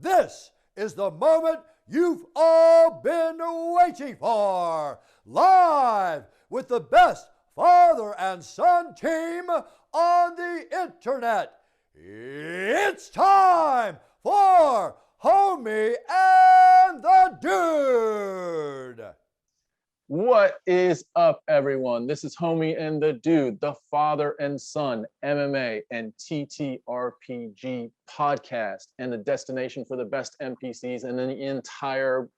This is the moment you've all been waiting for. Live with the best father and son team on the internet. It's time for Homie and the Dude. What is up, everyone? This is Homie and the Dude, the father and son MMA and TTRPG podcast, and the destination for the best NPCs in the entire,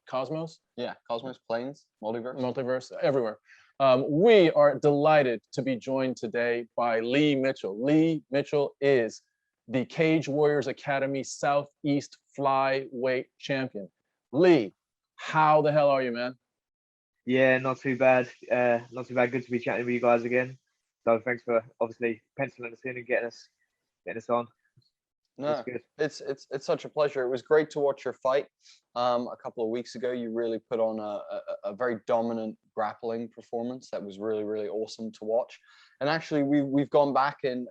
cosmos? Yeah, cosmos, planes, Multiverse, everywhere. We are delighted to be joined today by Leigh Mitchell. Leigh Mitchell is the Cage Warriors Academy Southeast Flyweight Champion. Leigh, how the hell are you, man? Yeah, not too bad. Not too bad. Good to be chatting with you guys again. So thanks for obviously penciling us in and getting us on. No, it's such a pleasure. It was great to watch your fight. A couple of weeks ago, you really put on a very dominant grappling performance that was really, really awesome to watch. And actually, we've gone back and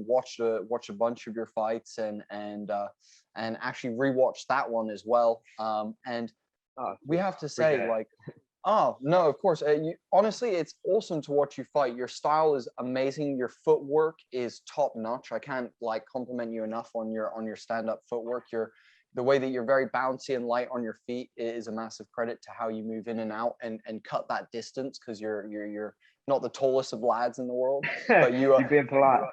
watched a bunch of your fights and actually rewatched that one as well. We have to say, like. Oh, no, of course. Honestly, it's awesome to watch you fight. Your style is amazing. Your footwork is top notch. I can't compliment you enough on your stand-up footwork. The way that you're very bouncy and light on your feet is a massive credit to how you move in and out and cut that distance, because you're not the tallest of lads in the world, but you're being polite.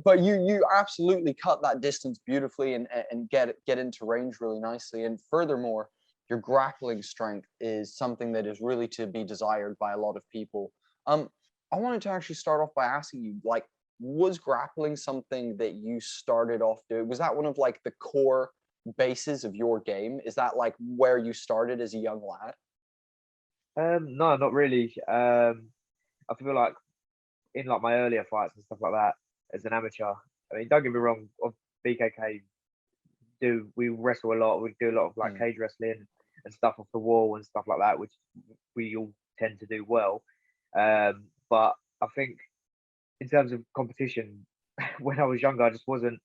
But you absolutely cut that distance beautifully and get into range really nicely. And furthermore, your grappling strength is something that is really to be desired by a lot of people. I wanted to actually start off by asking you, was grappling something that you started off doing? Was that one of the core bases of your game? Is that where you started as a young lad? No, not really. I feel like in my earlier fights and stuff like that as an amateur, I mean, don't get me wrong, BKK we wrestle a lot. We do a lot of cage wrestling and stuff off the wall and stuff like that, which we all tend to do well. But I think in terms of competition, when I was younger, I just wasn't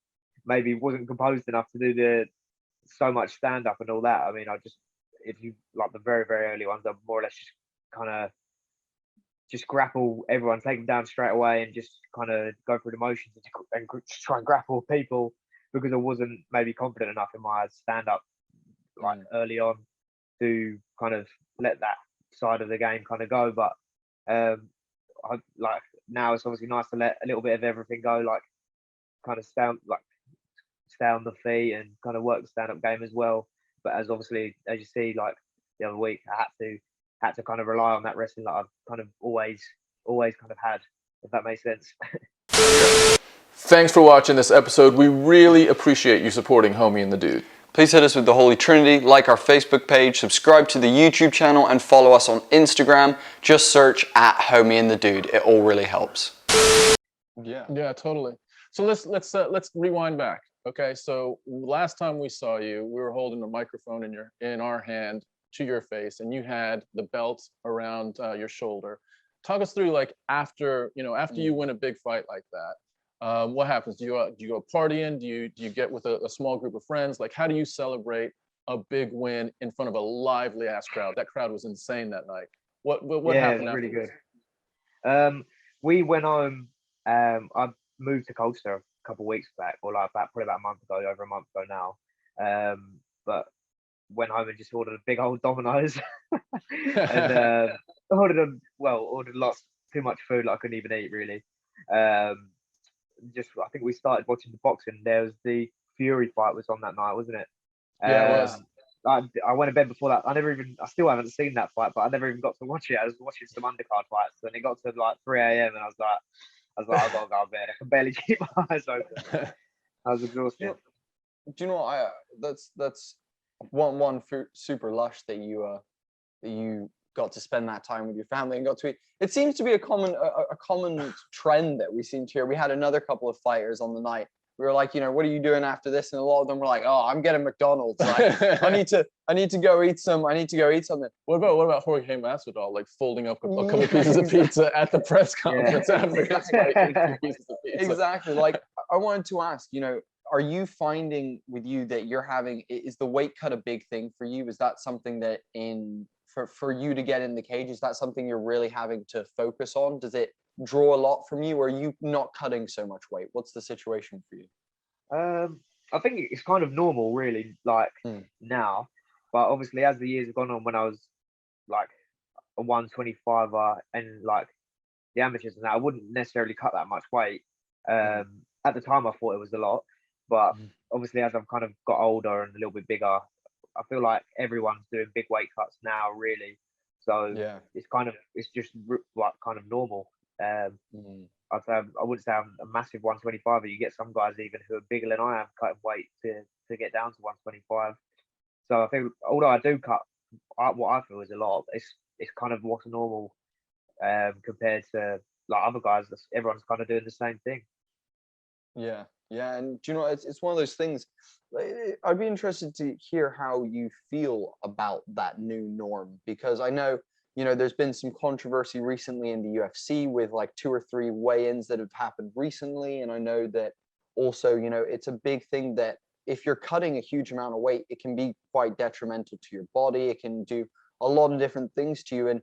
composed enough to do so much stand up and all that. I mean, if you the very, very early ones, I more or less just kind of just grapple everyone, take them down straight away, and just kind of go through the motions and try and grapple people, because I wasn't maybe confident enough in my stand up early on to kind of let that side of the game kind of go. But now it's obviously nice to let a little bit of everything go, kind of stay on the feet and kind of work the stand up game as well. But as you see, the other week, I had to kind of rely on that wrestling that I've kind of always kind of had, if that makes sense. Thanks for watching this episode. We really appreciate you supporting Homie and the Dude. Please hit us with the Holy Trinity, like our Facebook page, subscribe to the YouTube channel, and follow us on Instagram. Just search @HOMIEandTheDUDE. It all really helps. Yeah, totally. So let's rewind back. Okay, so last time we saw you, we were holding a microphone in our hand to your face, and you had the belt around your shoulder. Talk us through after you win a big fight like that. What happens? Do you go partying? Do you get with a small group of friends? How do you celebrate a big win in front of a lively ass crowd? That crowd was insane that night. What happened? Yeah, really good. We went home. I moved to Colchester a couple of weeks back, or probably about a month ago, over a month ago now. But went home and just ordered a big old Domino's and ordered lots, too much food I couldn't even eat really. I think we started watching the boxing. There was the Fury fight was on that night, wasn't it? Yeah, it was. I went to bed before that. I still haven't seen that fight, but I never even got to watch it. I was watching some undercard fights, and it got to 3 a.m. and I was like, I gotta go to bed. I can barely keep my eyes open. I was exhausted. Do you know what? That's one super lush that you got to spend that time with your family and got to eat. It seems to be a common trend that we seem to hear. We had another couple of fighters on the night. We were like, what are you doing after this? And a lot of them were like, oh, I'm getting McDonald's. I need to go eat some. I need to go eat something. What about Jorge Masvidal folding up a couple pieces of pizza at the press conference after his fight? Exactly. I wanted to ask, are you finding with you that you're having, is the weight cut a big thing for you? Is that something that for you to get in the cage, is that something you're really having to focus on? Does it draw a lot from you, or are you not cutting so much weight? What's the situation for you? I think it's kind of normal, really, like now. But obviously, as the years have gone on, when I was like a 125er and like the amateurs and that, I wouldn't necessarily cut that much weight. At the time, I thought it was a lot, but obviously, as I've kind of got older and a little bit bigger, I feel like everyone's doing big weight cuts now, really. So it's just like kind of normal. I'd say I wouldn't say I'm a massive 125, but you get some guys even who are bigger than I am cutting weight to get down to 125. So I think although I do cut what I feel is a lot, it's kind of what's normal compared to like other guys. Everyone's kind of doing the same thing. Yeah, yeah, and do you know, it's one of those things. I'd be interested to hear how you feel about that new norm, because I know, you know, there's been some controversy recently in the UFC with like 2 or 3 weigh-ins that have happened recently, and I know that also, you know, it's a big thing that if you're cutting a huge amount of weight, it can be quite detrimental to your body. It can do a lot of different things to you, and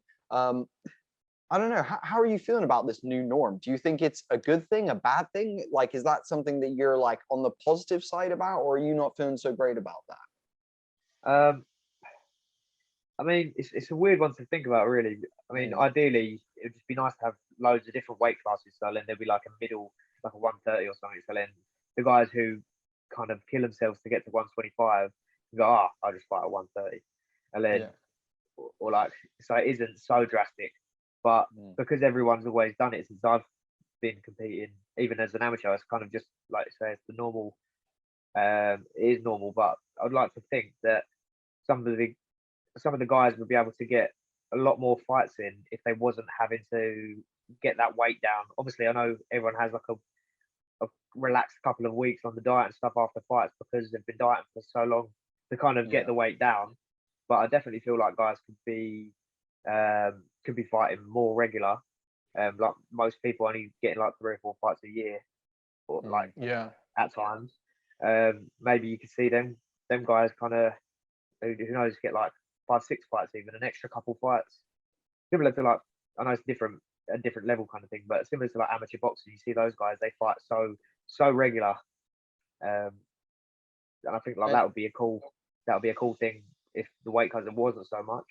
I don't know, how are you feeling about this new norm? Do you think it's a good thing, a bad thing? Like, is that something that you're like on the positive side about, or are you not feeling so great about that? I mean, it's a weird one to think about, really. I mean, ideally, it would just be nice to have loads of different weight classes. So then there'd be like a middle, like a 130 or something. So then the guys who kind of kill themselves to get to 125 go, I'll just fight at 130. And then, or like, so it isn't so drastic. But because everyone's always done it since I've been competing, even as an amateur, it's kind of just like you say, it's the normal. It is normal, but I'd like to think that some of the guys would be able to get a lot more fights in if they wasn't having to get that weight down. Obviously, I know everyone has like a relaxed couple of weeks on the diet and stuff after fights because they've been dieting for so long to kind of get the weight down. But I definitely feel like guys could be fighting more regular. Like most people only getting like 3 or 4 fights a year, or like at times. Maybe you could see them guys kind of who knows get like 5, 6 fights, even an extra couple fights. Similar to like, I know it's a different level kind of thing, but similar to like amateur boxing, you see those guys, they fight so regular. And I think like that would be a cool thing if the weight cut wasn't so much.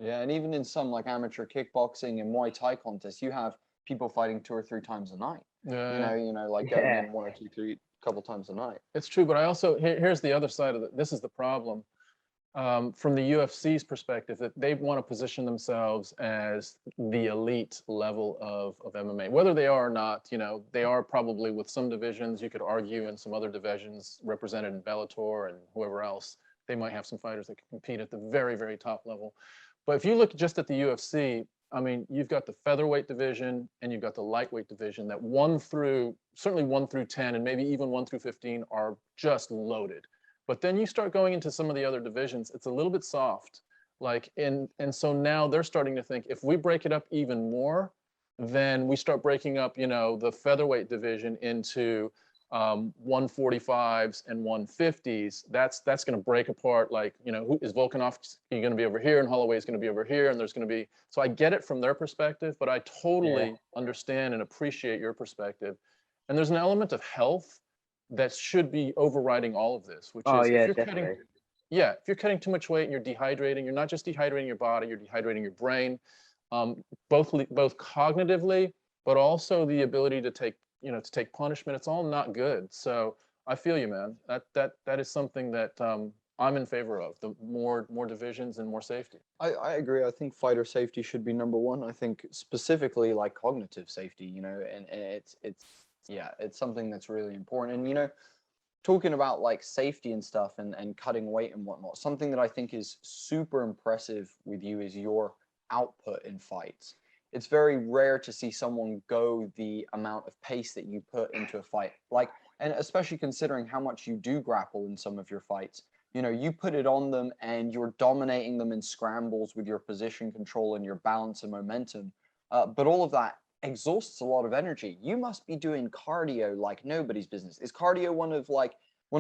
Yeah, and even in some like amateur kickboxing and Muay Thai contests, you have people fighting 2 or 3 times a night. You know, like getting in 1 or 2, 3 couple times a night. It's true, but I also here's the other side of it. This is the problem. From the UFC's perspective, that they want to position themselves as the elite level of MMA. Whether they are or not, you know, they are probably with some divisions, you could argue, and some other divisions represented in Bellator and whoever else, they might have some fighters that can compete at the very, very top level. But if you look just at the UFC, I mean, you've got the featherweight division and you've got the lightweight division that certainly 1 through 10 and maybe even 1 through 15 are just loaded. But then you start going into some of the other divisions, it's a little bit soft. Like, and so now they're starting to think, if we break it up even more, then we start breaking up, you know, the featherweight division into 145s and 150s. That's going to break apart, like, you know, who is Volkanovski going to be over here and Holloway is going to be over here, and there's going to be, so I get it from their perspective, but I totally understand and appreciate your perspective. And there's an element of health that should be overriding all of this, which is if you're cutting too much weight and you're dehydrating, you're not just dehydrating your body, you're dehydrating your brain, both cognitively, but also the ability to take punishment. It's all not good. So I feel you, man. That is something that I'm in favor of. The more divisions and more safety. I agree. I think fighter safety should be number 1. I think specifically like cognitive safety, you know, and it's something that's really important. And, you know, talking about like safety and stuff and cutting weight and whatnot, something that I think is super impressive with you is your output in fights. It's very rare to see someone go the amount of pace that you put into a fight. Like, and especially considering how much you do grapple in some of your fights, you know, you put it on them and you're dominating them in scrambles with your position control and your balance and momentum. But all of that exhausts a lot of energy. You must be doing cardio like nobody's business. Is cardio one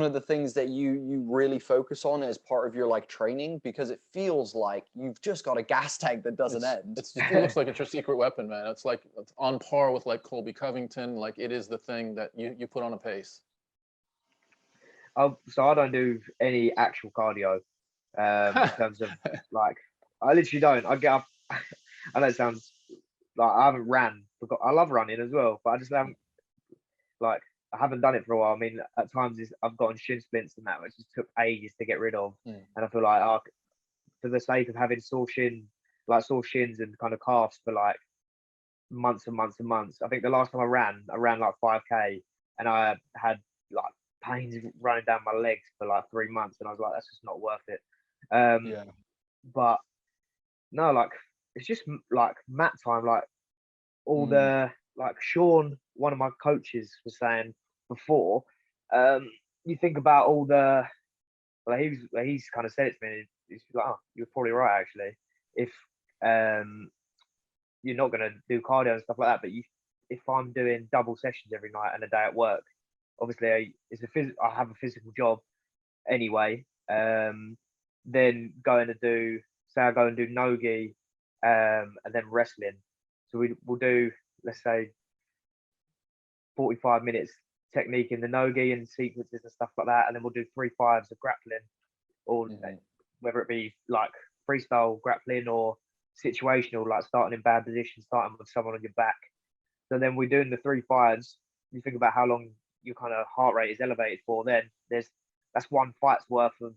of the things that you really focus on as part of your like training? Because it feels like you've just got a gas tank that doesn't end. It looks like it's your secret weapon, man. It's like it's on par with like Colby Covington. Like it is the thing that you put on a pace. So I don't do any actual cardio in terms of like, I literally don't. I get up. I know it sounds like I haven't ran. I love running as well, but I just haven't like I haven't done it for a while. I mean, at times I've gotten shin splints and that, which just took ages to get rid of. And I feel like for the sake of having sore shins and kind of calves for like months and months and months. I think the last time I ran like 5K, and I had like pains running down my legs for like 3 months, and I was like, that's just not worth it. But no, like it's just like mat time. Like all the like Sean, one of my coaches, was saying before. You think about all the he's kind of said it to me. He's like, oh, you're probably right actually. If you're not going to do cardio and stuff like that, but if I'm doing double sessions every night and a day at work, obviously I have a physical job anyway. Then I go and do nogi, and then wrestling. So we'll do, let's say, 45 minutes technique in the nogi and sequences and stuff like that, and then we'll do 3-5s of grappling, or whether it be like freestyle grappling or situational, like starting in bad position, starting with someone on your back. So then we're doing the 3-5s. You think about how long your kind of heart rate is elevated for. Then that's one fight's worth of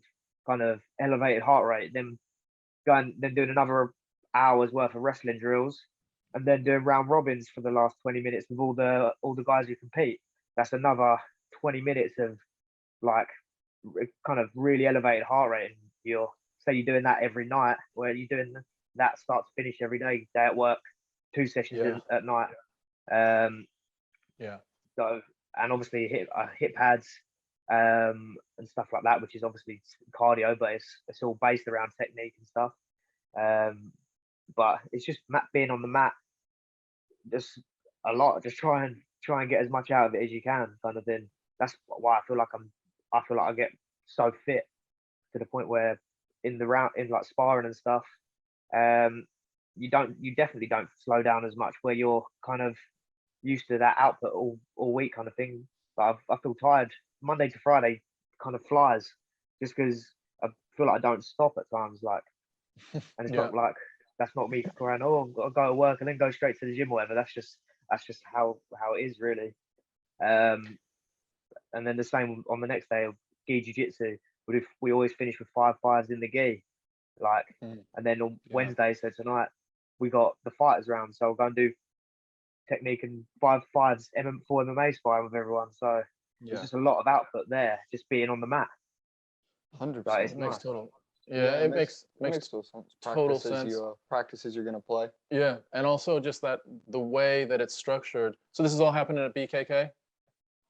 kind of elevated heart rate. Then doing another hour's worth of wrestling drills, and then doing round robins for the last 20 minutes with all the guys who compete. That's another 20 minutes of like kind of really elevated heart rate. And you're doing that every night, where you're doing that start to finish every day at work, 2 sessions at night. So, and obviously hip pads and stuff like that, which is obviously cardio, but it's all based around technique and stuff. But it's just being on the mat, just a lot. Just try and get as much out of it as you can, kind of thing. That's why I feel like I get so fit to the point where in like sparring and stuff, you definitely don't slow down as much, where you're kind of used to that output all week kind of thing. But I feel tired. Monday to Friday kind of flies, just because I feel like I don't stop at times. Like, and it's not like, that's not me crying, oh, I've got to go to work and then go straight to the gym or whatever. That's just how it is, really. And then the same on the next day of gi jiu-jitsu. We always finish with 5-5s in the gi, like, and then on Wednesday, so tonight we got the fighters round, so I'll go and do technique and 5-5s for MMA sparring with everyone. So there's just a lot of output there, just being on the mat. 100%. Like, it makes total. It makes total sense. Practices you're going to play. Yeah, and also just that the way that it's structured. So this is all happening at BKK?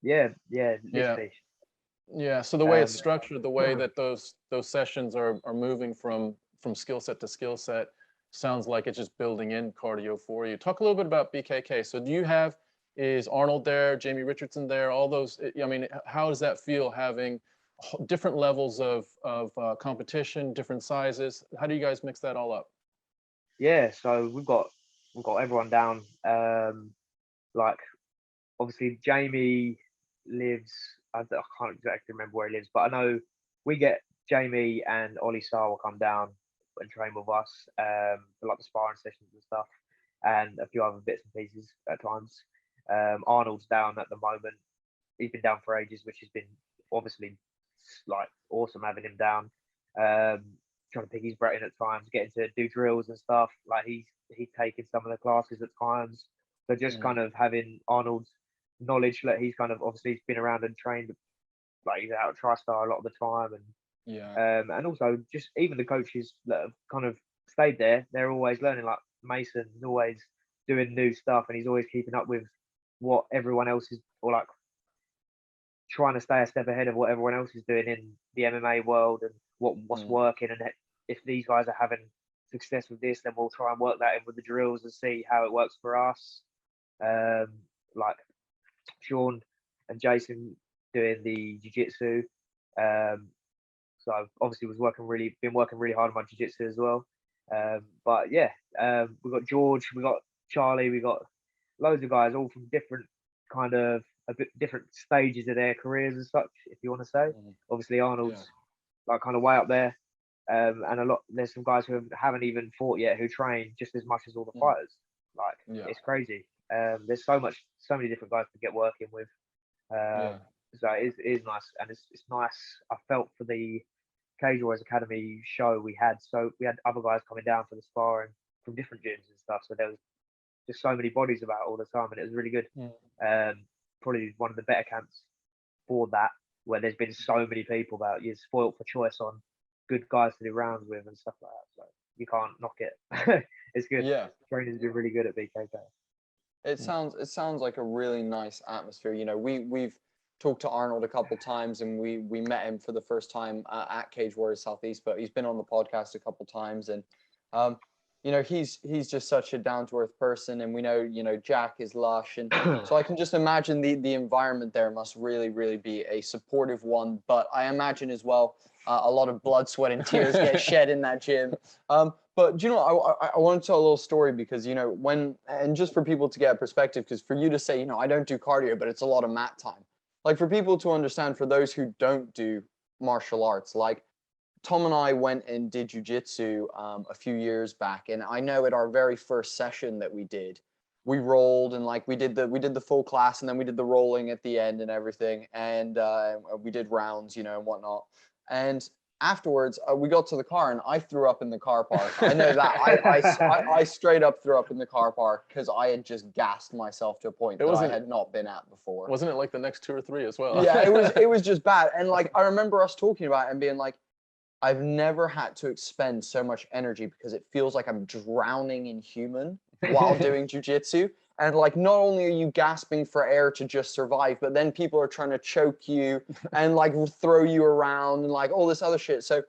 Yeah, literally. Yeah, so the way it's structured, the way that those sessions are moving from skill set to skill set, sounds like it's just building in cardio for you. Talk a little bit about BKK. So is Arnold there, Jamie Richardson there, all those, I mean, how does that feel, having different levels of competition, different sizes? How do you guys mix that all up? Yeah, so we've got everyone down. Like, obviously Jamie lives, I can't exactly remember where he lives, but I know we get Jamie and Ollie Sarr will come down and train with us for like the sparring sessions and stuff, and a few other bits and pieces at times. Arnold's down at the moment. He's been down for ages, which has been obviously like awesome having him down. Trying to pick his brain at times, getting to do drills and stuff. Like he's taken some of the classes at times. So just kind of having Arnold's knowledge that he's kind of obviously been around and trained, like he's out at TriStar a lot of the time, and and also just even the coaches that have kind of stayed there, they're always learning. Like Mason is always doing new stuff, and he's always keeping up with what everyone else is, or like trying to stay a step ahead of what everyone else is doing in the MMA world, and what's working. And if these guys are having success with this, then we'll try and work that in with the drills and see how it works for us. like Sean and Jason doing the jiu-jitsu. So I've obviously been working really hard on my jiu-jitsu as well. But yeah, we got George, we got Charlie, we got loads of guys, all from different kind of a bit different stages of their careers and such, if you want to say. Obviously Arnold's like kind of way up there, and there's some guys who haven't even fought yet who train just as much as all the fighters. Like it's crazy. There's so many different guys to get working with. So it is nice, and it's nice. I felt for the Cage Warriors Academy show we had other guys coming down for the sparring from different gyms and stuff. So there was just so many bodies about all the time, and it was really good. Probably one of the better camps for that, where there's been so many people that you're spoilt for choice on good guys to do rounds with and stuff like that. So you can't knock it. It's good. Yeah, training's been really good at BKK. It sounds like a really nice atmosphere. You know, we've talked to Arnold a couple times, and we met him for the first time at Cage Warriors Southeast, but he's been on the podcast a couple times, and you know, he's just such a down-to-earth person, and we know, you know, Jack is lush, and so I can just imagine the environment there must really be a supportive one. But I imagine as well a lot of blood, sweat, and tears get shed in that gym. But you know, I want to tell a little story, because you know, and just for people to get a perspective, because for you to say, you know, I don't do cardio, but it's a lot of mat time. Like, for people to understand, for those who don't do martial arts, like Tom and I went and did jiu-jitsu a few years back, and I know at our very first session that we did, we rolled, and like we did the full class, and then we did the rolling at the end and everything, and we did rounds, you know, and whatnot. And afterwards, we got to the car, and I threw up in the car park. I know that I straight up threw up in the car park, because I had just gassed myself to a point that I had not been at before. Wasn't it like the next 2 or 3 as well? Yeah, it was just bad. And like, I remember us talking about it and being like, I've never had to expend so much energy, because it feels like I'm drowning in human while doing jiu-jitsu. And like, not only are you gasping for air to just survive, but then people are trying to choke you and like throw you around and like all this other shit. So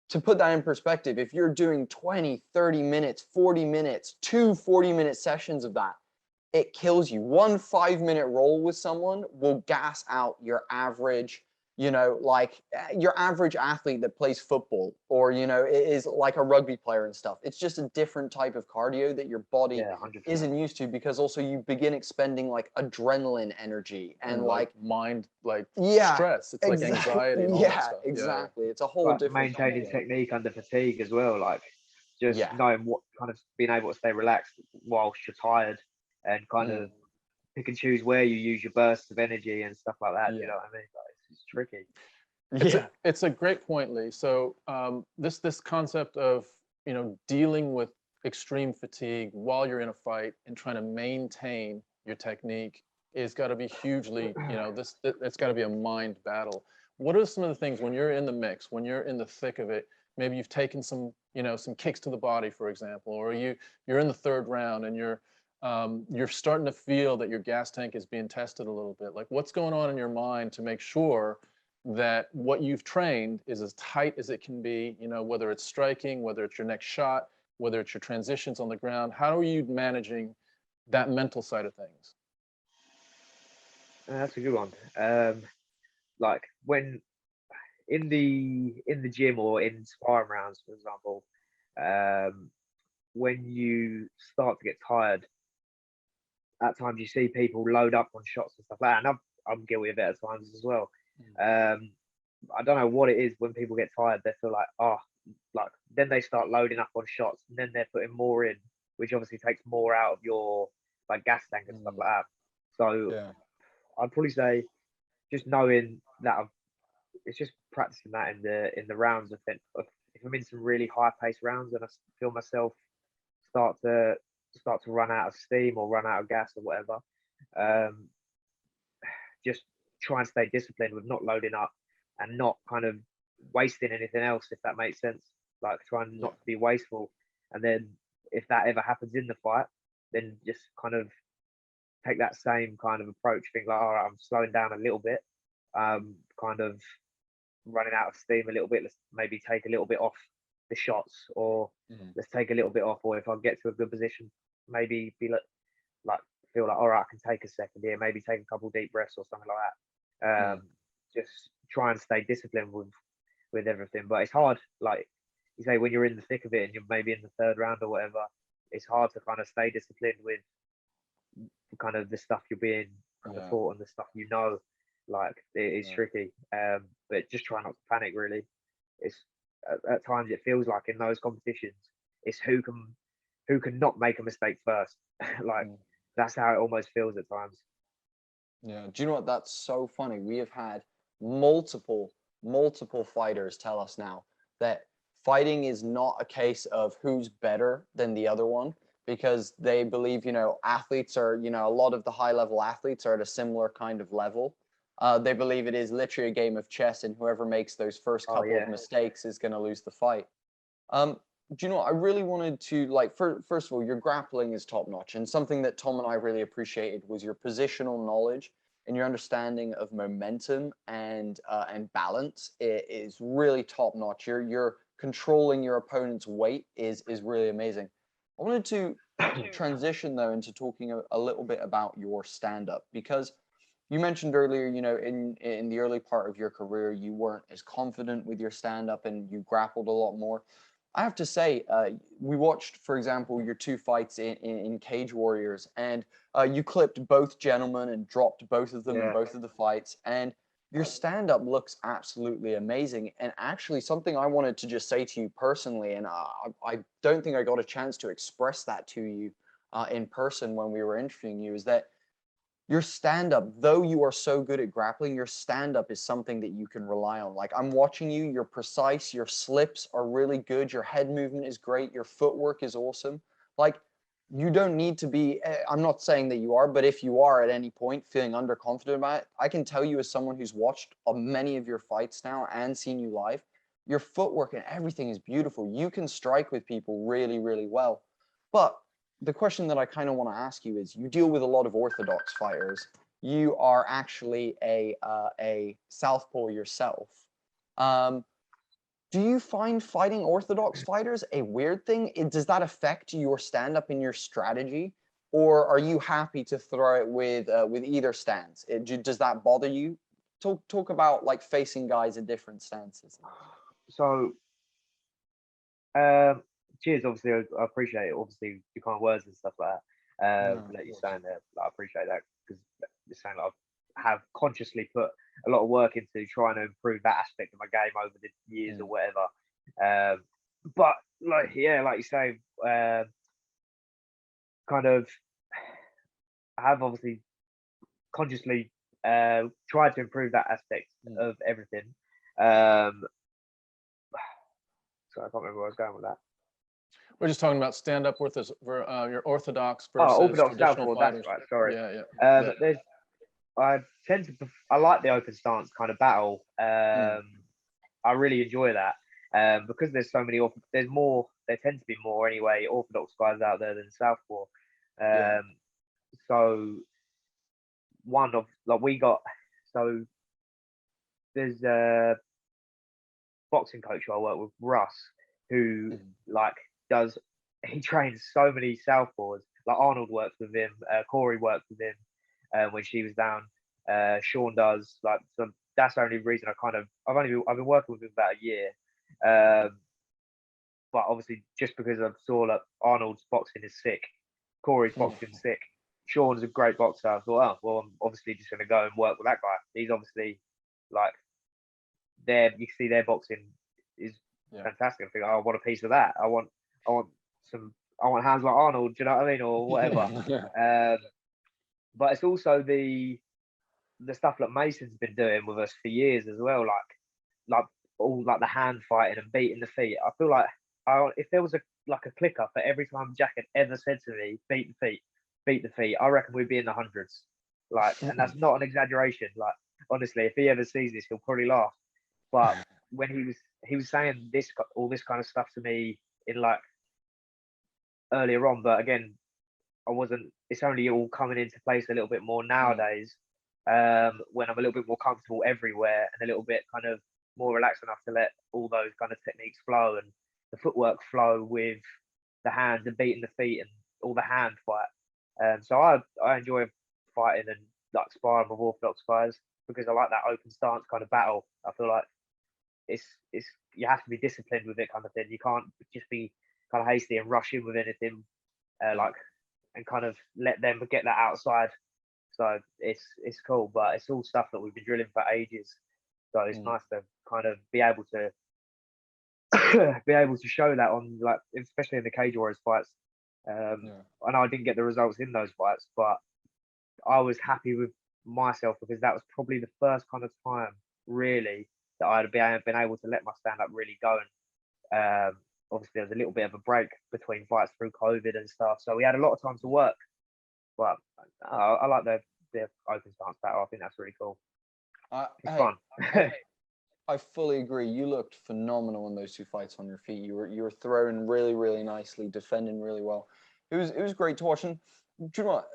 to put that in perspective, if you're doing 20, 30 minutes, 40 minutes, 2 40-minute sessions of that, it kills you. 1 5-minute roll with someone will gas out your average, you know, like your average athlete that plays football, or, you know, is like a rugby player and stuff. It's just a different type of cardio that your body isn't used to, because also you begin expending like adrenaline energy and like mind, like stress. It's like anxiety. And all that stuff. Exactly. It's a whole different maintaining technique under fatigue as well. Like just knowing what kind of being able to stay relaxed whilst you're tired, and kind of pick and choose where you use your bursts of energy and stuff like that. You know what I mean? Like, it's tricky. It's a great point, Leigh. So this concept of, you know, dealing with extreme fatigue while you're in a fight and trying to maintain your technique is got to be hugely, you know, it's got to be a mind battle. What are some of the things when you're in the mix, when you're in the thick of it? Maybe you've taken some, you know, some kicks to the body, for example, or you're in the 3rd round and you're starting to feel that your gas tank is being tested a little bit. Like, what's going on in your mind to make sure that what you've trained is as tight as it can be, you know, whether it's striking, whether it's your next shot, whether it's your transitions on the ground? How are you managing that mental side of things? That's a good one. Like when in the gym or in sparring rounds, for example, when you start to get tired, at times you see people load up on shots and stuff like that, and I'm guilty of it at times as well. I don't know what it is when people get tired. They feel like, like then they start loading up on shots, and then they're putting more in, which obviously takes more out of your like gas tank and stuff like that. So I'd probably say just knowing that it's just practicing that in the rounds. If I'm in some really high paced rounds and I feel myself start to run out of steam or run out of gas or whatever, just try and stay disciplined with not loading up and not kind of wasting anything else, if that makes sense. Like trying not to be wasteful, and then if that ever happens in the fight, then just kind of take that same kind of approach. Think like, all right, I'm slowing down a little bit, kind of running out of steam a little bit. Let's maybe take a little bit off the shots, or let's take a little bit off. Or if I get to a good position, maybe be like feel like, all right, I can take a second here, maybe take a couple deep breaths or something like that. Just try and stay disciplined with everything. But it's hard, like you say, when you're in the thick of it and you're maybe in the third round or whatever, it's hard to kind of stay disciplined with kind of the stuff you're being kind of taught and the stuff like it is tricky. But just try not to panic, really. It's at times it feels like in those competitions, it's who can not make a mistake first. Like that's how it almost feels at times. Yeah. Do you know what? That's so funny. We have had multiple fighters tell us now that fighting is not a case of who's better than the other one, because they believe, athletes are, a lot of the high level athletes are at a similar kind of level. They believe it is literally a game of chess, and whoever makes those first couple of mistakes is going to lose the fight. Do you know what? I really wanted to, like, first of all, your grappling is top notch, and something that Tom and I really appreciated was your positional knowledge and your understanding of momentum and balance. It is really top notch. You're controlling your opponent's weight is really amazing. I wanted to transition though into talking a little bit about your stand-up, because you mentioned earlier, in the early part of your career, you weren't as confident with your stand-up and you grappled a lot more. I have to say, we watched, for example, your 2 fights in Cage Warriors, and you clipped both gentlemen and dropped both of them in both of the fights. And your stand-up looks absolutely amazing. And actually, something I wanted to just say to you personally, and I don't think I got a chance to express that to you in person when we were interviewing you, is that your stand-up, though you are so good at grappling, your stand-up is something that you can rely on. Like, I'm watching you, you're precise, your slips are really good, your head movement is great, your footwork is awesome. Like, you don't need to be, I'm not saying that you are, but if you are at any point feeling underconfident about it, I can tell you as someone who's watched many of your fights now and seen you live, your footwork and everything is beautiful. You can strike with people really, really well. But the question that I kind of want to ask you is, you deal with a lot of orthodox fighters. You are actually a southpaw yourself. Do you find fighting orthodox fighters a weird thing? Does that affect your stand-up and your strategy, or are you happy to throw it with either stance? Does that bother you? Talk about like facing guys in different stances. So, cheers. Obviously, I appreciate it. Obviously, your kind words and stuff like that. Let you saying there, I appreciate that, because you're saying like, I have consciously put a lot of work into trying to improve that aspect of my game over the years or whatever. But like you say, kind of, I have obviously consciously tried to improve that aspect of everything. So I can't remember where I was going with that. We're just talking about stand-up your orthodox versus orthodox traditional southpaw. That's right. Sorry. Yeah. I like the open stance kind of battle. I really enjoy that because there's so many. There tend to be more anyway orthodox guys out there than southpaw. So one of like we got. So there's a boxing coach who I work with, Russ, who he trains so many southpaws. Like Arnold works with him, Corey works with him when she was down. Sean does. Like, so that's the only reason I've been working with him about a year. But obviously, just because I saw that Arnold's boxing is sick, Corey's boxing is sick, Sean's a great boxer. I thought, oh well, I'm obviously just going to go and work with that guy. He's obviously like you see their boxing is fantastic. I think, oh, I want a piece of that. I want hands like Arnold. Do you know what I mean, or whatever? But it's also the stuff that Mason's been doing with us for years as well. Like all like the hand fighting and beating the feet. I feel like if there was a clicker for every time Jack had ever said to me, beat the feet, I reckon we'd be in the hundreds. Like, and that's not an exaggeration. Like, honestly, if he ever sees this, he'll probably laugh. But when he was saying all this kind of stuff to me in like earlier on, but again, it's only all coming into place a little bit more nowadays, when I'm a little bit more comfortable everywhere and a little bit kind of more relaxed enough to let all those kind of techniques flow and the footwork flow with the hands and beating the feet and all the hand fight. So I enjoy fighting and like sparring with orthodox guys because I like that open stance kind of battle. I feel like it's you have to be disciplined with it kind of thing. You can't just be kind of hasty and rush in with anything, like and kind of let them get that outside. So it's cool, but it's all stuff that we've been drilling for ages. So it's nice to kind of be able to show that on, like, especially in the Cage Warriors fights. I know I didn't get the results in those fights, but I was happy with myself because that was probably the first kind of time really that I'd been able to let my stand up really go. And obviously there was a little bit of a break between fights through COVID and stuff, so we had a lot of time to work. But I like the open stance battle. I think that's really cool. It's fun. I fully agree. You looked phenomenal in those two fights on your feet. You were throwing really, really nicely, defending really well. It was great to watch. And do you know what?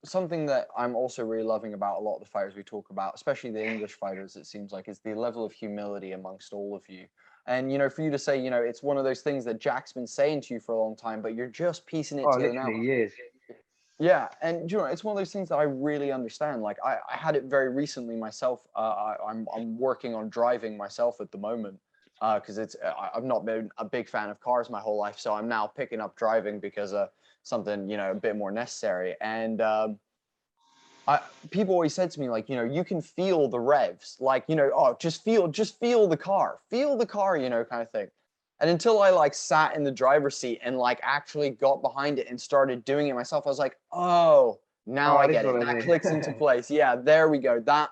Something that I'm also really loving about a lot of the fighters we talk about, especially the English fighters, it seems like, is the level of humility amongst all of you. And, you know, for you to say, you know, it's one of those things that Jack's been saying to you for a long time, but you're just piecing it together now. Literally years. Yeah, and you know, it's one of those things that I really understand. Like I had it very recently myself. I'm working on driving myself at the moment because I've not been a big fan of cars my whole life, so I'm now picking up driving because something, you know, a bit more necessary. And people always said to me, like, you know, you can feel the revs, like, you know, oh, just feel the car, you know, kind of thing. And until I like sat in the driver's seat and like actually got behind it and started doing it myself, I was like, oh, now I get it. That clicks into place. Yeah, there we go. That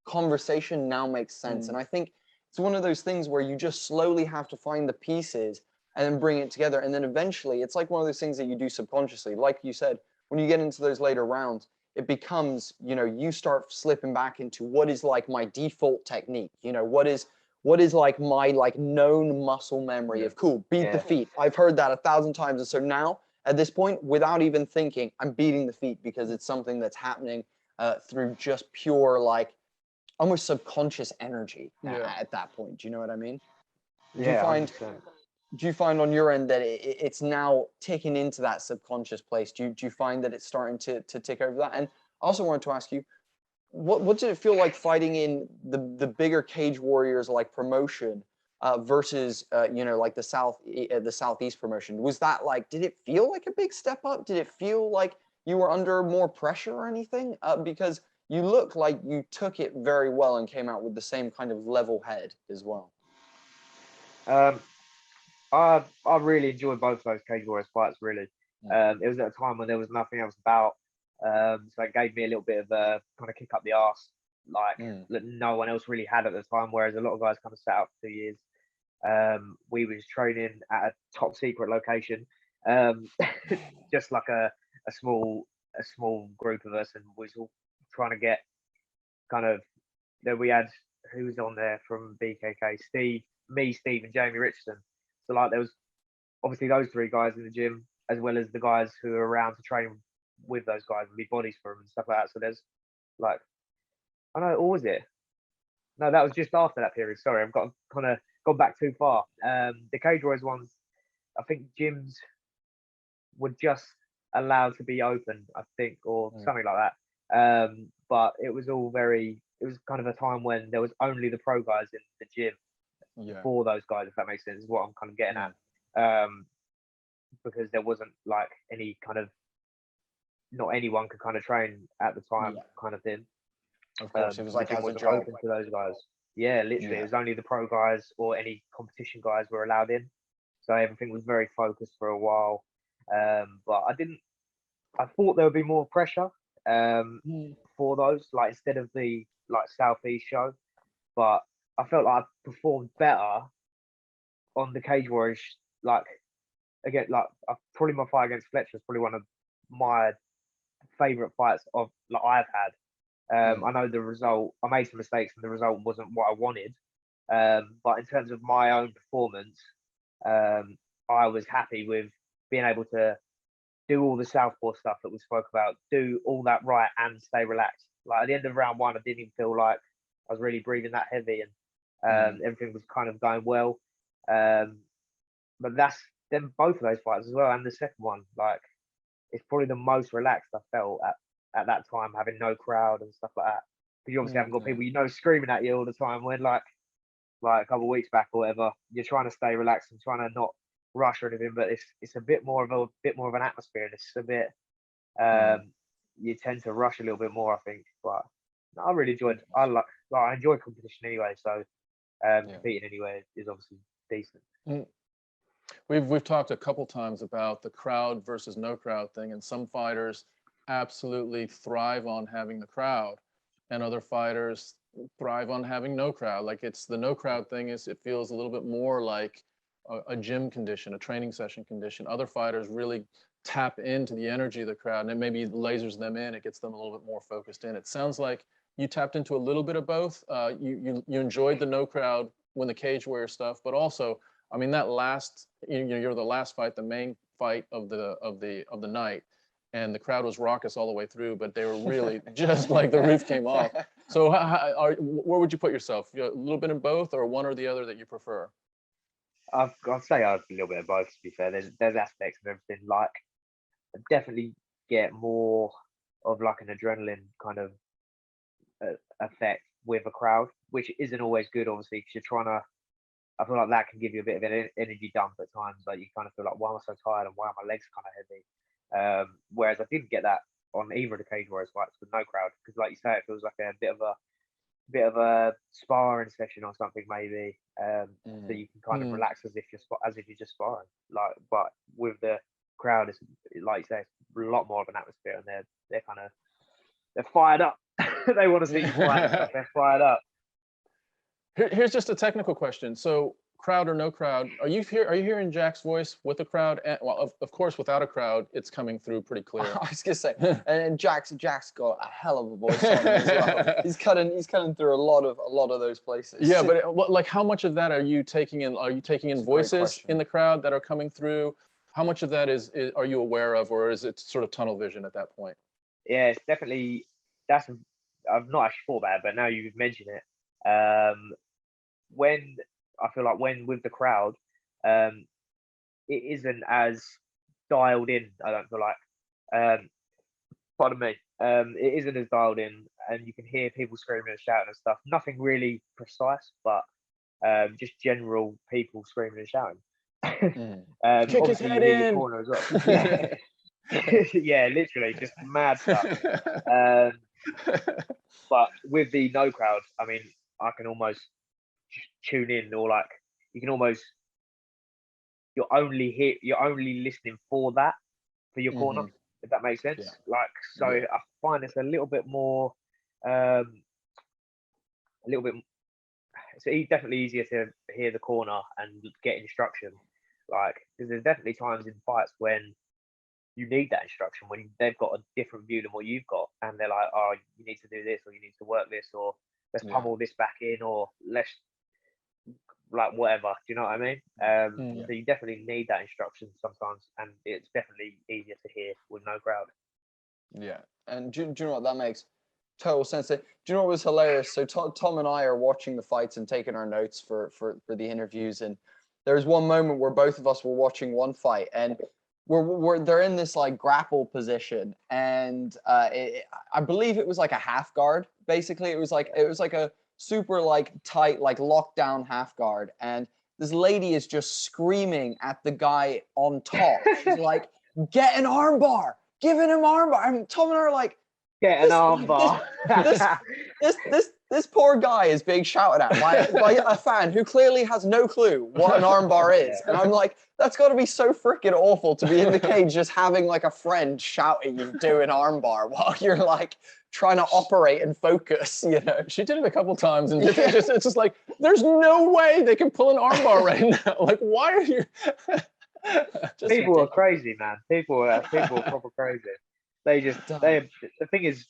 conversation now makes sense. And I think it's one of those things where you just slowly have to find the pieces and then bring it together. And then eventually it's like one of those things that you do subconsciously. Like you said, when you get into those later rounds, it becomes, you know, you start slipping back into what is like my default technique, you know, what is like my like known muscle memory of cool, beat the feet. I've heard that 1,000 times. And so now at this point, without even thinking, I'm beating the feet because it's something that's happening through just pure, like almost subconscious energy at that point. Do you know what I mean? Do you find on your end that it's now taking into that subconscious place? Do you find that it's starting to take over that? And I also wanted to ask you, what did it feel like fighting in the bigger Cage Warriors like promotion versus you know, like the Southeast promotion? Was that like, did it feel like a big step up? Did it feel like you were under more pressure or anything? Because you look like you took it very well and came out with the same kind of level head as well. I really enjoyed both those Cage Warriors fights. Really, it was at a time when there was nothing else about. So it gave me a little bit of a kind of kick up the arse, like that no one else really had at the time. Whereas a lot of guys kind of sat out for 2 years. We was training at a top secret location, just like a small group of us, and we was all trying to get kind of. Then we had, who was on there from BKK? Steve, and Jamie Richardson. So like there was obviously those three guys in the gym, as well as the guys who are around to train with those guys and be bodies for them and stuff like that. So there's like, I know, or was it? No, that was just after that period. Sorry, I've got kind of gone back too far. The Cage Warriors ones, I think gyms were just allowed to be open, I think, or something like that. But it was all it was kind of a time when there was only the pro guys in the gym for those guys, if that makes sense, is what I'm kind of getting at. Because there wasn't like any kind of, not anyone could kind of train at the time kind of thing. Of course, it was like it wasn't open to those guys. Yeah, literally, it was only the pro guys or any competition guys were allowed in. So everything was very focused for a while. But I thought there would be more pressure for those, like instead of the like Southeast show. But I felt like I performed better on the Cage Warriors. Like again, like probably my fight against Fletcher is probably one of my favorite fights of like I've had. I know the result, I made some mistakes and the result wasn't what I wanted. But in terms of my own performance, I was happy with being able to do all the southpaw stuff that we spoke about, do all that right and stay relaxed. Like at the end of round one, I didn't even feel like I was really breathing that heavy, and everything was kind of going well. But that's then both of those fights as well, and the second one, like it's probably the most relaxed I felt at that time, having no crowd and stuff like that. Because you obviously haven't got people, you know, screaming at you all the time. When like a couple of weeks back or whatever, you're trying to stay relaxed and trying to not rush or anything, but it's a bit more of an atmosphere, and it's a bit you tend to rush a little bit more, I think. But I really enjoyed. I enjoy competition anyway, so competing anyway is obviously decent. We've talked a couple times about the crowd versus no crowd thing, and some fighters absolutely thrive on having the crowd, and other fighters thrive on having no crowd. Like, it's the no crowd thing is, it feels a little bit more like a gym condition, a training session condition. Other fighters really tap into the energy of the crowd, and it maybe lasers them in. It gets them a little bit more focused in. It sounds like you tapped into a little bit of both. You enjoyed the no crowd when the cage warrior stuff, but also, I mean, that last, you're the last fight, the main fight of the night, and the crowd was raucous all the way through, but they were really just like the roof came off. So where would you put yourself? A little bit in both, or one or the other that you prefer? I'd say a little bit of both, to be fair. There's aspects of everything. Like, I definitely get more of like an adrenaline kind of effect with a crowd, which isn't always good, obviously, because you're trying to, I feel like that can give you a bit of an energy dump at times. Like, you kind of feel like, why am I so tired, and why are my legs kind of heavy? Whereas I didn't get that on either of the cage warriors fights with no crowd, because like you say, it feels like a bit of a sparring session or something, maybe. So you can kind of relax as if you're just sparring. Like, but with the crowd, it's like you say, it's a lot more of an atmosphere, and they're fired up. They want to see you fight and stuff. They're fired up. Here's just a technical question. So, crowd or no crowd, are you hearing Jack's voice with a crowd? And, well, of course, without a crowd, it's coming through pretty clear. I was gonna say, and Jack's got a hell of a voice on him as well. He's cutting through a lot of those places. Yeah, but like, how much of that are you taking in? Are you taking in voices in the crowd that are coming through? How much of that are you aware of, or is it sort of tunnel vision at that point? Yeah, it's definitely, I've not actually thought about it, but now you've mentioned it. When I feel like when with the crowd, it isn't as dialed in. I don't feel like, pardon me, it isn't as dialed in, and you can hear people screaming and shouting and stuff. Nothing really precise, but just general people screaming and shouting. Kick his head in. Corner as well. Yeah, literally, just mad stuff. But with the no crowd, I mean, I can almost tune in, or like you can almost, you're only listening for your corner, if that makes sense. Like, so I find it's a little bit more it's definitely easier to hear the corner and get instruction, like, because there's definitely times in fights when you need that instruction, when they've got a different view than what you've got, and they're like, oh, you need to do this, or you need to work this, or let's pummel this back in, or let's, like, whatever. Do you know what I mean? So you definitely need that instruction sometimes, and it's definitely easier to hear with no crowd. Yeah, and do you know what, that makes total sense. Do you know what was hilarious? So Tom and I are watching the fights and taking our notes for the interviews, and there was one moment where both of us were watching one fight, and they're in this like grapple position, and I believe it was like a half guard. Basically, it was like a super like tight, like lockdown half guard, and this lady is just screaming at the guy on top. She's like, "Get an armbar, giving him armbar." And Tom and I are like, "Get an armbar." This poor guy is being shouted at by a fan who clearly has no clue what an armbar is. And I'm like, that's got to be so freaking awful to be in the cage just having like a friend shout at you, do an armbar, while you're like trying to operate and focus, you know. She did it a couple times, and it's just like, there's no way they can pull an armbar right now. Like, why are you? People are crazy, man. People are proper crazy. The thing is,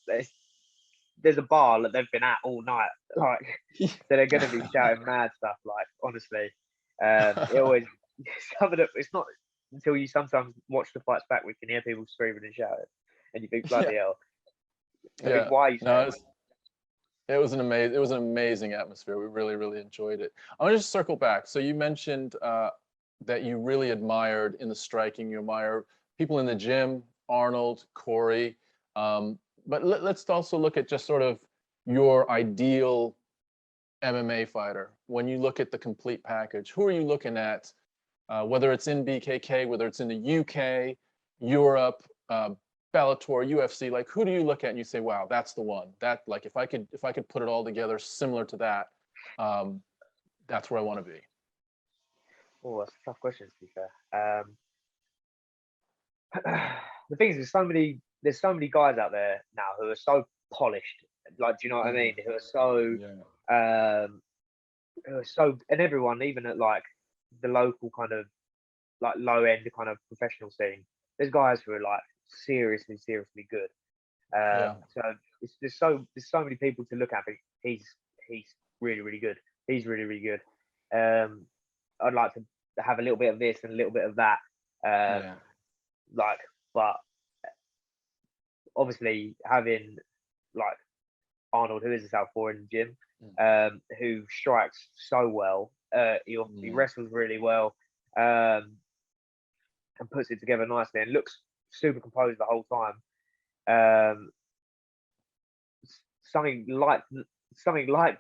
there's a bar that they've been at all night, like, so they're going to be shouting mad stuff. Like, honestly, it always, some of it, it's not until you sometimes watch the fights back, we can hear people screaming and shouting, and you think, bloody hell. Yeah. Why are you saying it was an amazing atmosphere. We really, really enjoyed it. I want to just circle back. So you mentioned that you really admired in the striking, you admire people in the gym Arnold, Corey, but let's also look at just sort of your ideal MMA fighter. When you look at the complete package, who are you looking at? Whether it's in BKK, whether it's in the UK, Europe, Bellator, UFC, like who do you look at and you say, wow, that's the one? That, like, if I could put it all together similar to that, that's where I want to be. Oh, that's a tough question, to be fair. The thing is, there's so many guys out there now who are so polished. Like, do you know what I mean? Who are so, and everyone, even at like the local kind of like low end kind of professional scene, there's guys who are like seriously good. So there's so many people to look at. But he's really good. He's really good. I'd like to have a little bit of this and a little bit of that. Like, but obviously having like Arnold, who is a southpaw in the gym, who strikes so well. He wrestles really well, and puts it together nicely and looks super composed the whole time. Something like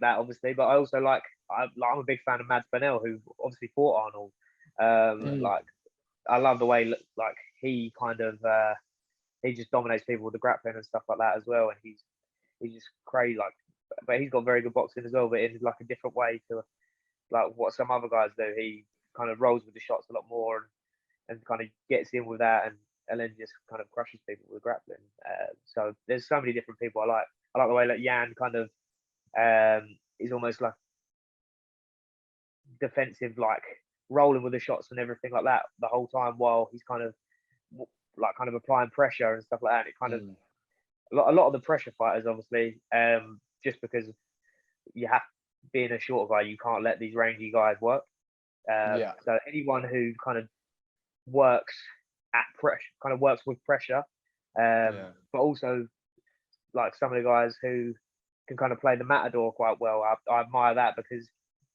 that, obviously. But I also I'm a big fan of Mads Burnell, who obviously fought Arnold. Like, I love the way like he kind of he just dominates people with the grappling and stuff like that as well. And he's just crazy. Like, but he's got very good boxing as well, but in like a different way to like what some other guys do. He kind of rolls with the shots a lot more and kind of gets in with that and then just kind of crushes people with grappling. So there's so many different people I like. I like the way that Jan kind of is almost like defensive, like rolling with the shots and everything like that the whole time while he's kind of applying pressure and stuff like that. And it kind of a lot of the pressure fighters, obviously, just because you have being a short guy, you can't let these rangy guys work. So anyone who kind of works at pressure, kind of works with pressure, but also like some of the guys who can kind of play the matador quite well. I admire that because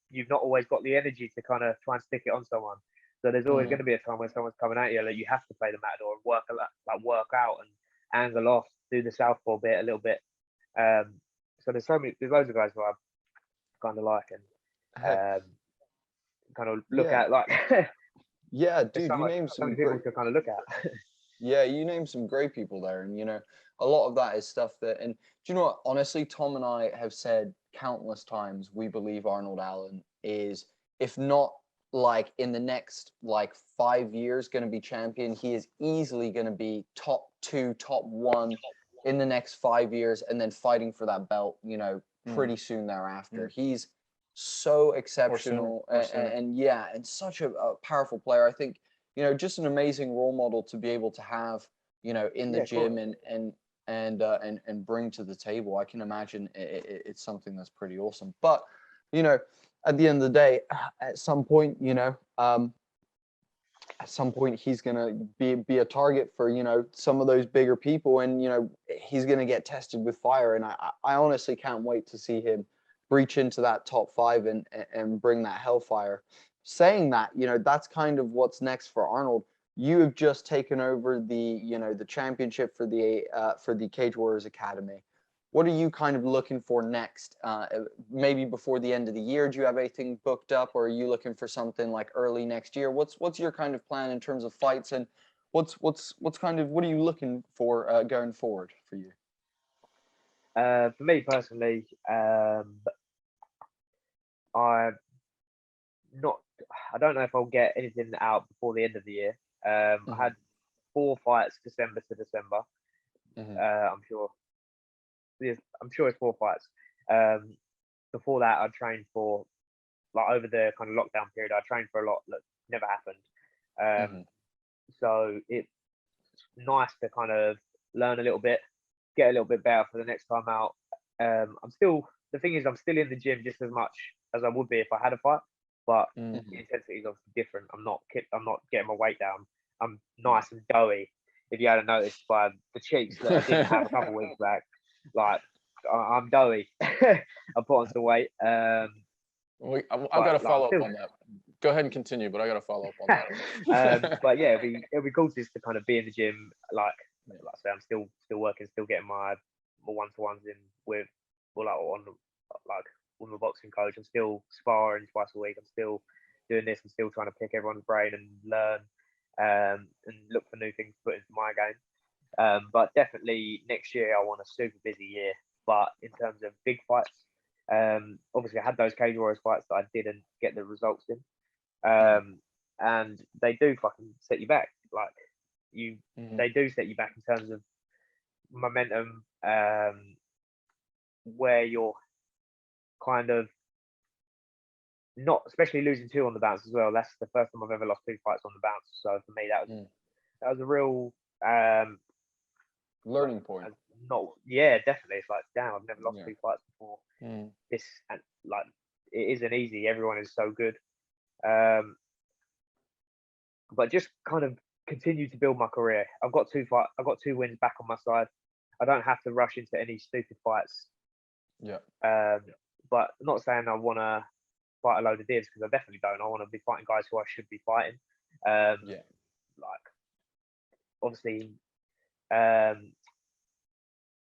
you've not always got the energy to kind of try and stick it on someone. So there's always going to be a time when someone's coming at you that you have to play the matador and work out and angle off, do the southpaw bit a little bit. So there's loads of guys who I kind of like and kind of look at like. Yeah, dude, you named some people to kind of look at. Yeah, you named some great people there, and a lot of that is stuff that. And do you know what? Honestly, Tom and I have said countless times we believe Arnold Allen is, if not like in the next like 5 years, going to be champion. He is easily going to be top 2, top 1 in the next 5 years, and then fighting for that belt, pretty soon thereafter. He's so exceptional and such a powerful player. I think just an amazing role model to be able to have in the gym and bring to the table. I can imagine it's something that's pretty awesome. But at the end of the day, at some point he's gonna be a target for some of those bigger people, and he's gonna get tested with fire. And I honestly can't wait to see him breach into that top 5 and bring that hellfire. Saying that, that's kind of what's next for Arnold. You have just taken over the championship for the Cage Warriors Academy. What are you kind of looking for next? Maybe before the end of the year, do you have anything booked up, or are you looking for something like early next year? What's your kind of plan in terms of fights, and what are you looking for going forward for you? For me personally, I don't know if I'll get anything out before the end of the year. I had 4 fights December to December. I'm sure it's 4 fights. Before that, I trained for, like, over the kind of lockdown period, I trained for a lot that never happened. So it's nice to kind of learn a little bit, get a little bit better for the next time out. I'm still in the gym just as much as I would be if I had a fight, but the intensity is obviously different. I'm not getting my weight down. I'm nice and doughy. If you hadn't noticed by the cheeks that I didn't have a couple of weeks back, like, I'm doughy. I put on some weight. I've got to follow up on that. Go ahead and continue, but I got to follow up on that. But yeah, it'll be cool just to kind of be in the gym, like like I say, I'm still working, still getting my one-to-ones in with, well, like with my boxing coach. I'm still sparring twice a week. I'm still doing this. I'm still trying to pick everyone's brain and learn and look for new things to put into my game. But definitely next year I want a super busy year. But in terms of big fights, obviously I had those Cage Warriors fights that I didn't get the results in, and they do fucking set you back. Like they do set you back in terms of momentum, where you're kind of not, especially losing 2 on the bounce as well. That's the first time I've ever lost 2 fights on the bounce. So for me, that was a real learning point. Yeah, definitely. It's like, damn, I've never lost 2 fights before. This, and like, it isn't easy. Everyone is so good. But just kind of continue to build my career. I've got 2 wins back on my side. I don't have to rush into any stupid fights. But not saying I want to fight a load of divs, because I definitely don't. I want to be fighting guys who I should be fighting. Like, obviously,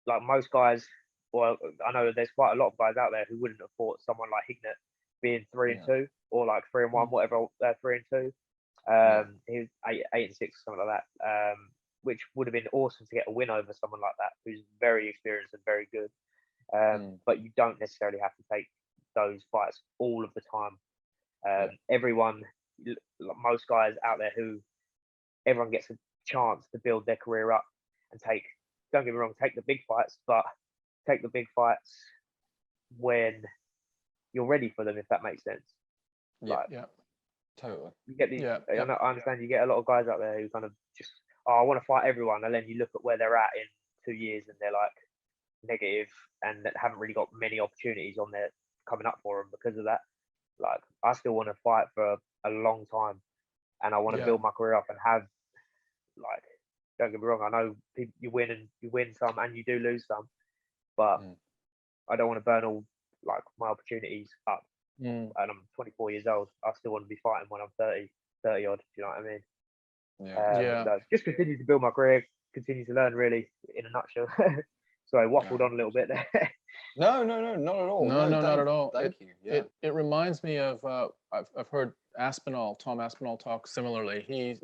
like most guys, well, I know there's quite a lot of guys out there who wouldn't have fought someone like Hignett being 3-2 or like 3-1, whatever, 3-2. He was 8-6 or something like that, which would have been awesome to get a win over someone like that who's very experienced and very good. But you don't necessarily have to take those fights all of the time. Everyone, most guys out there everyone gets a chance to build their career up and don't get me wrong, take the big fights, but take the big fights when you're ready for them, if that makes sense. Totally. You get these. I understand you get a lot of guys out there who kind of just, I want to fight everyone, and then you look at where they're at in 2 years, and they're like negative, and haven't really got many opportunities on there coming up for them because of that. Like, I still want to fight for a long time, and I want to build my career up and have, like, don't get me wrong, I know you win some and you do lose some, but I don't want to burn all like my opportunities up. And I'm 24 years old. I still want to be fighting when I'm 30 odd. Do you know what I mean? So just continue to build my career, continue to learn, really, in a nutshell. So I waffled on a little bit there. No, not at all. No, not at all. Thank you. It reminds me of I've heard Tom Aspinall talk similarly. He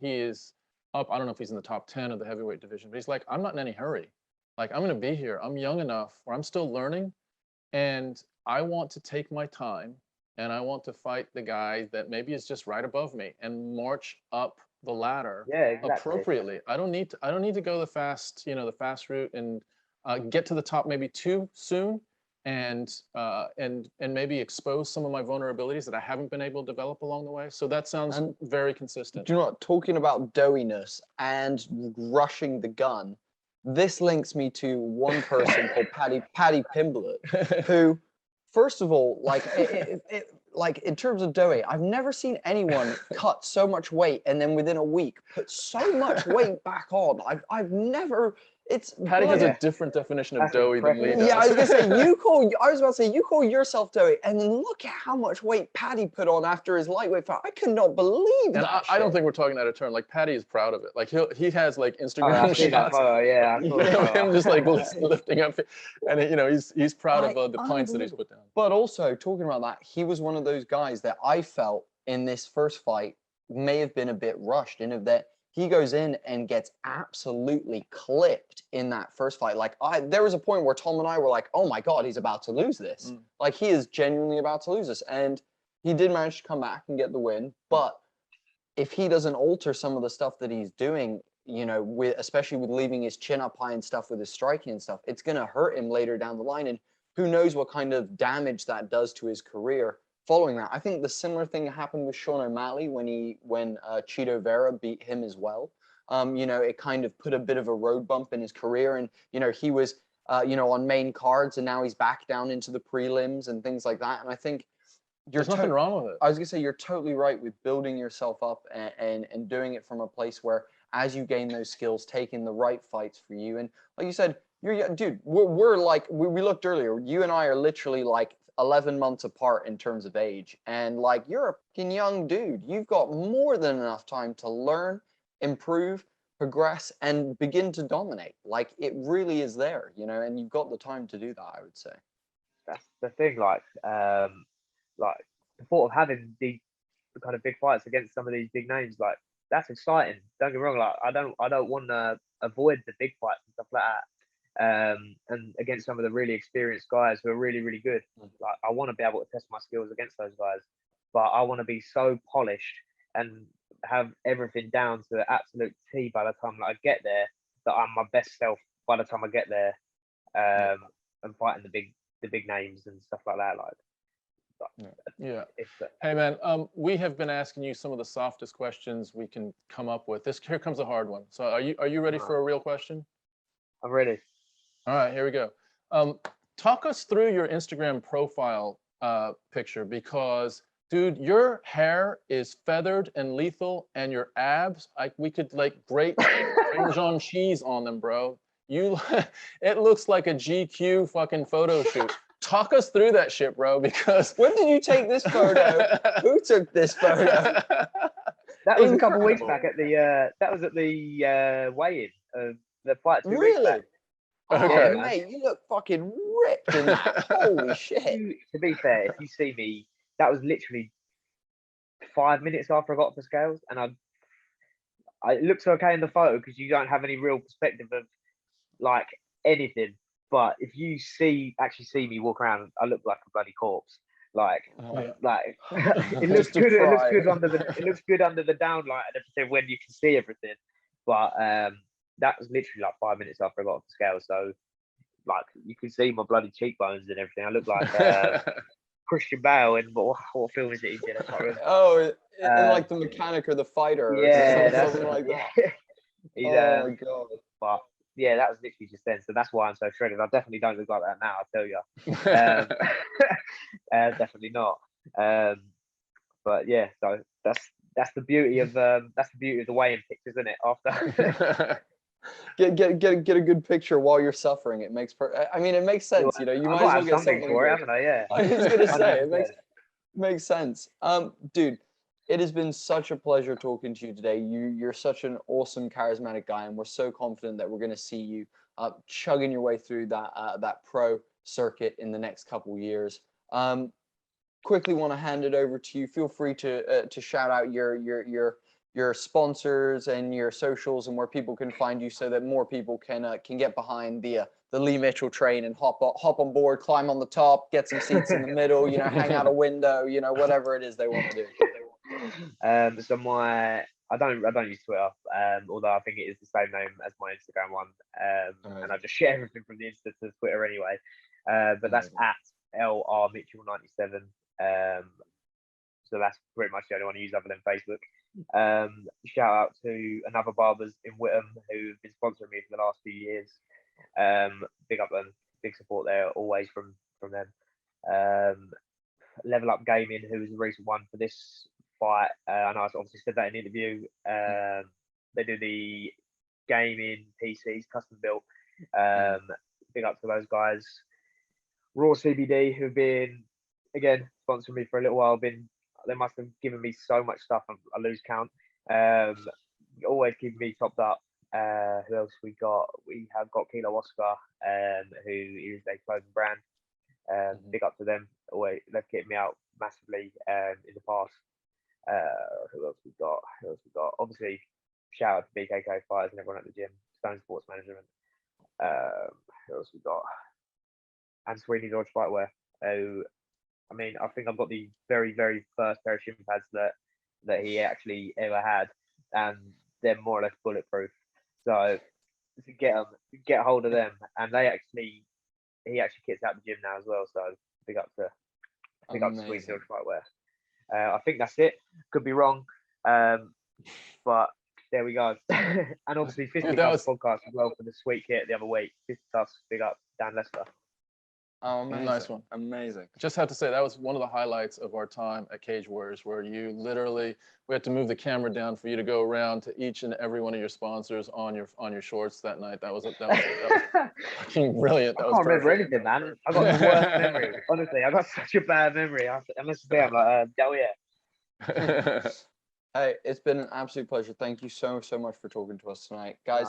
is up. I don't know if he's in the top 10 of the heavyweight division, but he's like, I'm not in any hurry. Like, I'm going to be here. I'm young enough where I'm still learning, and I want to take my time, and I want to fight the guy that maybe is just right above me and march up the ladder appropriately. I don't need to go the fast route and get to the top maybe too soon, and maybe expose some of my vulnerabilities that I haven't been able to develop along the way. So that sounds very consistent. Do you know what? Talking about doughiness and rushing the gun, this links me to one person called Paddy Pimblett, who, first of all, like like in terms of doughy, I've never seen anyone cut so much weight and then within a week put so much weight back on. I've never. Paddy has a different definition of doughy than Leigh does. Yeah, I was gonna say I was about to say you call yourself doughy, and then look at how much weight Paddy put on after his lightweight fight. I could not believe that. I don't think we're talking out of turn. Like, Paddy is proud of it. Like, he has like Instagram shots. Him just like lifting up, and he's proud of the pints that he's put down. But also, talking about that, he was one of those guys that I felt in this first fight may have been a bit rushed, in that he goes in and gets absolutely clipped in that first fight. Like, there was a point where Tom and I were like, oh my God, he's about to lose this. Like, he is genuinely about to lose this. And he did manage to come back and get the win. But if he doesn't alter some of the stuff that he's doing, especially with leaving his chin up high and stuff with his striking and stuff, it's going to hurt him later down the line. And who knows what kind of damage that does to his career. Following that, I think the similar thing happened with Sean O'Malley when Cheeto Vera beat him as well. It kind of put a bit of a road bump in his career, and he was on main cards, and now he's back down into the prelims and things like that. And I think there's nothing wrong with it. I was gonna say you're totally right with building yourself up and doing it from a place where, as you gain those skills, taking the right fights for you. And like you said, dude, we're like we looked earlier. You and I are literally like 11 months apart in terms of age, and like, you're a fucking young dude. You've got more than enough time to learn, improve, progress and begin to dominate. Like, it really is there, you know, and you've got the time to do that, I would say. That's the thing. Like the thought of having these kind of big fights against some of these big names, like that's exciting. Don't get me wrong. Like I don't want to avoid the big fights and stuff like that. And against some of the really experienced guys who are really, really good. Like I want to be able to test my skills against those guys, but I want to be so polished and have everything down to the absolute T by the time that I get there, that I'm my best self by the time I get there, and fighting the big names and stuff like that. Yeah. Hey man, we have been asking you some of the softest questions we can come up with. Here comes a hard one. So are you ready for a real question? I'm ready. All right, here we go. Talk us through your Instagram profile picture, because dude, your hair is feathered and lethal, and your abs, we could like grate Parmesan cheese on them, bro. It looks like a GQ fucking photo shoot. Talk us through that shit, bro, because... When did you take this photo? Who took this photo? That was a couple of weeks back at the, that was at the weigh-in of the fight 2 weeks back. Okay. Oh, mate, you look fucking ripped in that. Holy shit. To be fair, if you see me, that was literally 5 minutes after I got off the scales, and it looks okay in the photo because you don't have any real perspective of like anything. But if you actually see me walk around, I look like a bloody corpse. Like it looks good. It looks good under the downlight and everything when you can see everything. But that was literally like 5 minutes after I got off the scale. So like you can see my bloody cheekbones and everything. I look like Christian Bale in what film is it he did? I can't remember. Oh, in like The Mechanic or The Fighter. Yeah, or something like that. Oh my god. But yeah, that was literally just then. So that's why I'm so shredded. I definitely don't look like that now, I'll tell you. Definitely not. But yeah, so that's the beauty of the weigh-in pictures, isn't it? After get a good picture while you're suffering. It makes it makes sense. You know, you might as well get something for it, haven't I? Yeah. I was gonna say it makes sense. Dude, it has been such a pleasure talking to you today. You're such an awesome, charismatic guy, and we're so confident that we're going to see you chugging your way through that pro circuit in the next couple of years. Quickly want to hand it over to you. Feel free to shout out your sponsors and your socials and where people can find you, so that more people can get behind the Leigh Mitchell train and hop on board, climb on the top, get some seats in the middle, you know, hang out a window, you know, whatever it is they want to do. So I don't use Twitter, although I think it is the same name as my Instagram one, and I just share everything from the Insta to Twitter anyway. But that's at LRMitchell97. So that's pretty much the only one I use other than Facebook. Shout out to Another Barbers in Whittam, who've been sponsoring me for the last few years. Big up them, big support there always from them. Level Up Gaming, who was the recent one for this fight. I know I obviously said that in the interview. They do the gaming PCs, custom built. Big up to those guys. Raw CBD, who've been again sponsoring me for a little while. They must have given me so much stuff, I lose count. Always keeping me topped up. Who else we got? We have got Kilo Oscar, who is a clothing brand. Big up to them. Always, they've kept me out massively in the past. Who else we got? Obviously, shout out to BKK Fighters and everyone at the gym. Stone Sports Management. Who else we got? And Sweeney George Fightwear. I mean, I think I've got the very, very first pair of shin pads that he actually ever had, and they're more or less bulletproof. So to get hold of them, and he actually kits out the gym now as well. So big up to Sweeney George Fightwear. I think that's it. Could be wrong, but there we go. And obviously 50 Plus podcast as well for the sweet kit the other week. 50 Plus, big up Dan Lester. Oh, amazing. Nice one. Amazing. Just have to say that was one of the highlights of our time at Cage Warriors, where we had to move the camera down for you to go around to each and every one of your sponsors on your shorts that night. That was fucking brilliant. I can't remember anything, man. I got the worst memory. Honestly, I got such a bad memory. I must say, I'm like, oh yeah. Hey, it's been an absolute pleasure. Thank you so much for talking to us tonight, guys.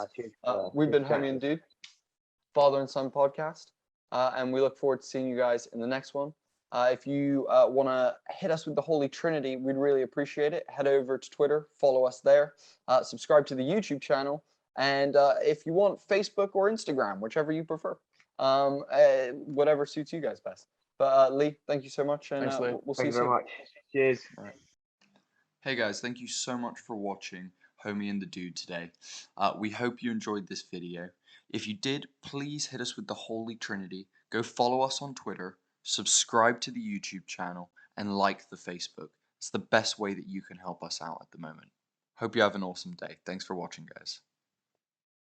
We've been Homie and Dude, father and son podcast, and we look forward to seeing you guys in the next one. If you want to hit us with the Holy Trinity, we'd really appreciate it. Head over to Twitter, follow us there, subscribe to the YouTube channel, and if you want, Facebook or Instagram, whichever you prefer, whatever suits you guys best. But Leigh, thank you so much, and Thanks, Leigh. we'll see you soon. Thank you very much. Cheers. All right. Hey guys, thank you so much for watching Homie and the Dude today. We hope you enjoyed this video. If you did, please hit us with the Holy Trinity. Go follow us on Twitter, subscribe to the YouTube channel, and like the Facebook. It's the best way that you can help us out at the moment. Hope you have an awesome day. Thanks for watching, guys.